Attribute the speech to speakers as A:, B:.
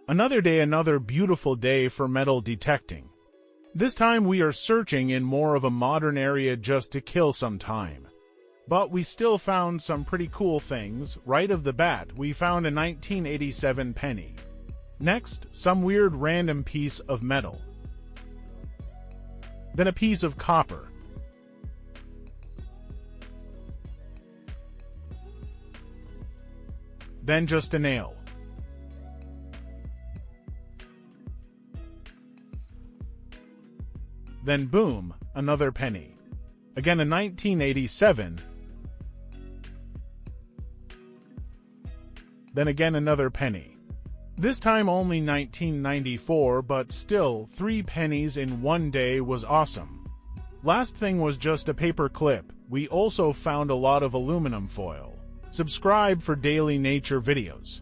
A: Another day, another beautiful day for metal detecting. This time we are searching in more of a modern area just to kill some time. But we still found some pretty cool things. Right off the bat, we found a 1987 penny. Next, some weird random piece of metal. Then a piece of copper. Then just a nail. Then boom, another penny. Again a 1987. Then again another penny. This time only 1994, but still 3 pennies in one day was awesome. Last thing was just a paper clip. We also found a lot of aluminum foil. Subscribe for daily nature videos.